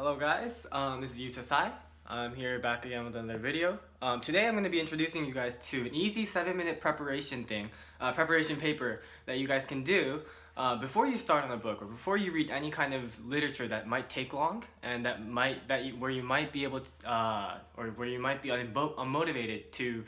Hello guys, this is Yuta Sai. I'm here back again with another video. Today I'm going to be introducing you guys to an easy 7-minute preparation preparation paper that you guys can do before you start on a book or before you read any kind of literature that might take long and where you might be able to or where you might be unmotivated to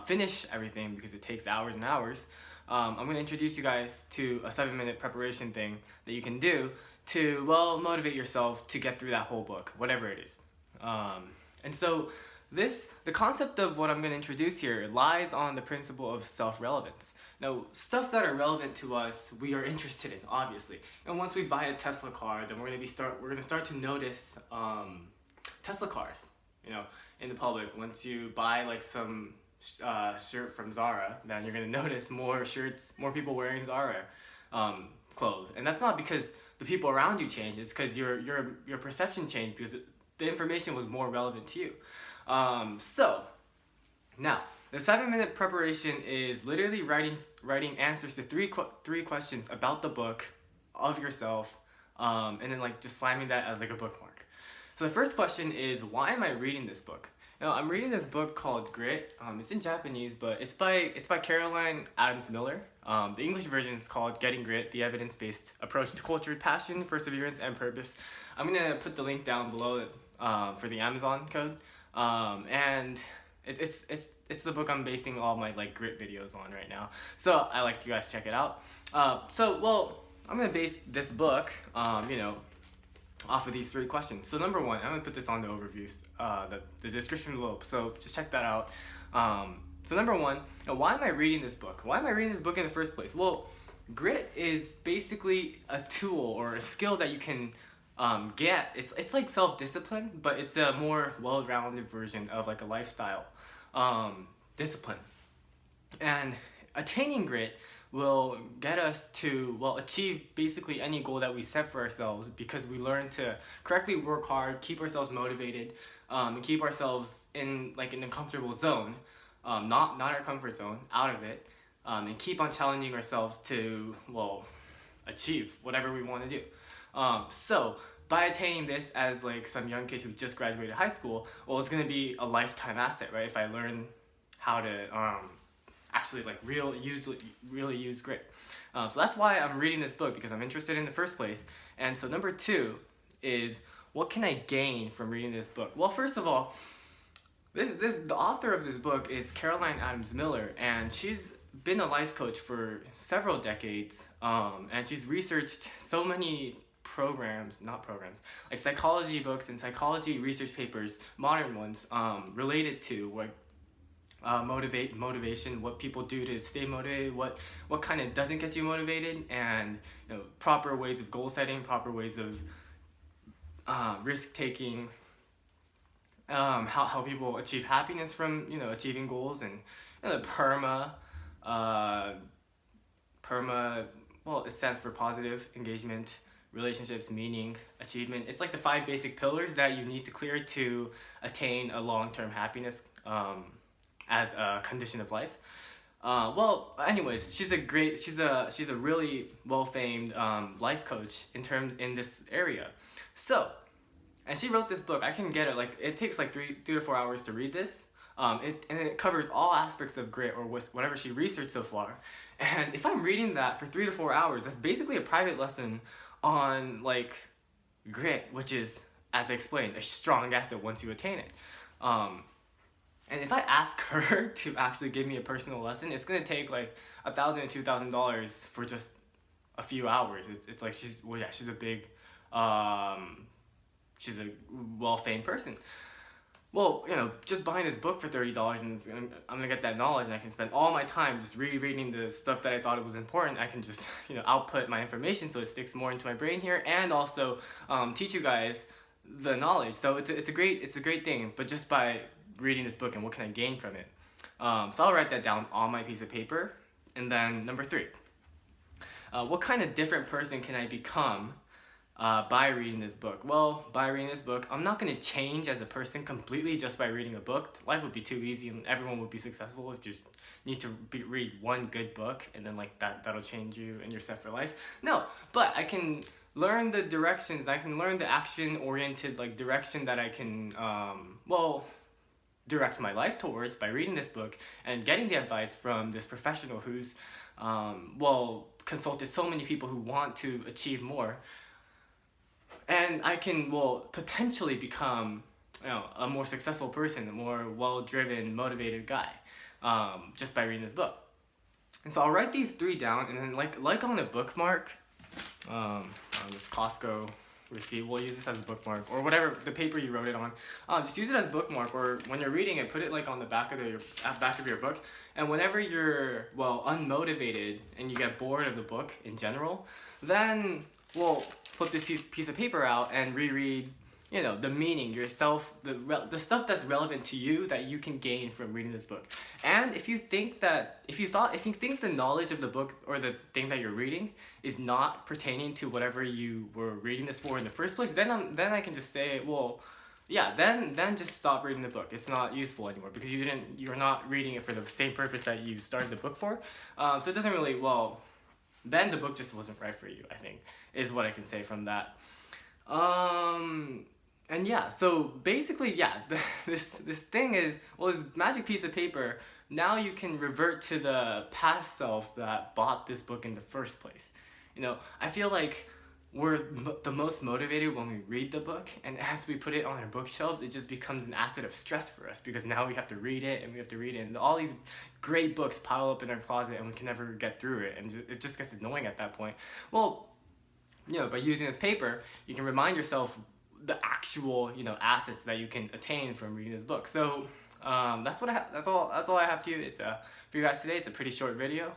finish everything because it takes hours and hours. I'm going to introduce you guys to a 7-minute preparation thing that you can do to, well, motivate yourself to get through that whole book, whatever it is. And so the concept of what I'm going to introduce here lies on the principle of self-relevance. Now, stuff that are relevant to us, we are interested in, obviously. And once we buy a Tesla car, then we're going to start to notice Tesla cars, in the public. Once you buy like some shirt from Zara, then you're going to notice more people wearing Zara clothes. And that's not because the people around you change, it's because your perception changed because the information was more relevant to you. So now the 7-minute preparation is literally writing answers to three questions about the book, of yourself, and then just slamming that as like a bookmark. So the first question is, why am I reading this book? Now, I'm reading this book called Grit. It's in Japanese, but it's by Caroline Adams Miller. The English version is called Getting Grit: The Evidence-Based Approach to Culture, Passion, Perseverance, and Purpose. I'm gonna put the link down below for the Amazon code. And it's the book I'm basing all my grit videos on right now. So I like you guys to check it out. I'm gonna base this book, off of these three questions. So number one, I'm gonna put this on the overviews, the description below. So just check that out. So number one, why am I reading this book? Why am I reading this book in the first place? Well, grit is basically a tool or a skill that you can get. It's like self-discipline, but it's a more well-rounded version of like a lifestyle discipline. And attaining grit will get us to, achieve basically any goal that we set for ourselves, because we learn to correctly work hard, keep ourselves motivated, and keep ourselves in a comfortable zone, not our comfort zone, out of it, and keep on challenging ourselves to, achieve whatever we want to do. So by attaining this as some young kid who just graduated high school, it's going to be a lifetime asset, right? If I learn how to actually really use grit. So that's why I'm reading this book, because I'm interested in the first place. And so number two is, what can I gain from reading this book? Well, first of all, the author of this book is Caroline Adams Miller, and she's been a life coach for several decades, and she's researched so many psychology books and psychology research papers, modern ones, related to motivation, what people do to stay motivated, what kind of doesn't get you motivated, and proper ways of goal setting, proper ways of risk taking, how people achieve happiness from achieving goals, and PERMA. It stands for positive engagement, relationships, meaning, achievement. It's like the 5 basic pillars that you need to clear to attain a long-term happiness as a condition of life. Anyways, she's a really well-famed life coach in this area. So, and she wrote this book. I can get it, it takes 3 to 4 hours to read this. It covers all aspects of grit, or whatever she researched so far. And if I'm reading that for 3 to 4 hours, that's basically a private lesson on grit, which is, as I explained, a strong asset once you attain it. And if I ask her to actually give me a personal lesson, it's gonna take $1,000 to $2,000 for just a few hours. It's she's a big, she's a well-famed person. Well, just buying this book for $30, and I'm gonna get that knowledge, and I can spend all my time just rereading the stuff that I thought it was important. I can just output my information so it sticks more into my brain here, and also teach you guys the knowledge. So it's a great thing. But just by reading this book, and what can I gain from it? So I'll write that down on my piece of paper. And then number 3, what kind of different person can I become by reading this book? Well, by reading this book, I'm not going to change as a person completely just by reading a book. Life would be too easy, and everyone would be successful if you just need to read one good book, and then that'll change you and you're set for life. No, but I can learn the directions, and I can learn the action-oriented like direction that I can direct my life towards by reading this book and getting the advice from this professional who's consulted so many people who want to achieve more. And I can potentially become a more successful person, a more well-driven, motivated guy, just by reading this book. And so I'll write these 3 down, and then like on a bookmark, on this Costco receipt, we'll use this as a bookmark, or whatever the paper you wrote it on. Just use it as a bookmark, or when you're reading it, put it like on the back of your book. And whenever you're unmotivated and you get bored of the book in general, then flip this piece of paper out and reread, the meaning, yourself, the stuff that's relevant to you that you can gain from reading this book. And if you think the knowledge of the book or the thing that you're reading is not pertaining to whatever you were reading this for in the first place, then I can just say, then just stop reading the book. It's not useful anymore because you're not reading it for the same purpose that you started the book for. So it doesn't really, then the book just wasn't right for you, I think, is what I can say from that. And yeah, so basically, this thing is, this magic piece of paper, now you can revert to the past self that bought this book in the first place. I feel like we're the most motivated when we read the book, and as we put it on our bookshelves, it just becomes an asset of stress for us because now we have to read it, and all these great books pile up in our closet, and we can never get through it, and it just gets annoying at that point. By using this paper, you can remind yourself the actual assets that you can attain from reading this book. So that's all I have to you. It's for you guys today. It's a pretty short video.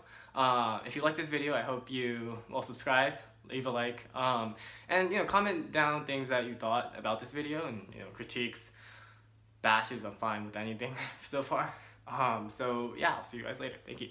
If you like this video, I hope you subscribe, leave a like, and comment down things that you thought about this video, and critiques, bashes. I'm fine with anything so far. So yeah, I'll see you guys later. Thank you.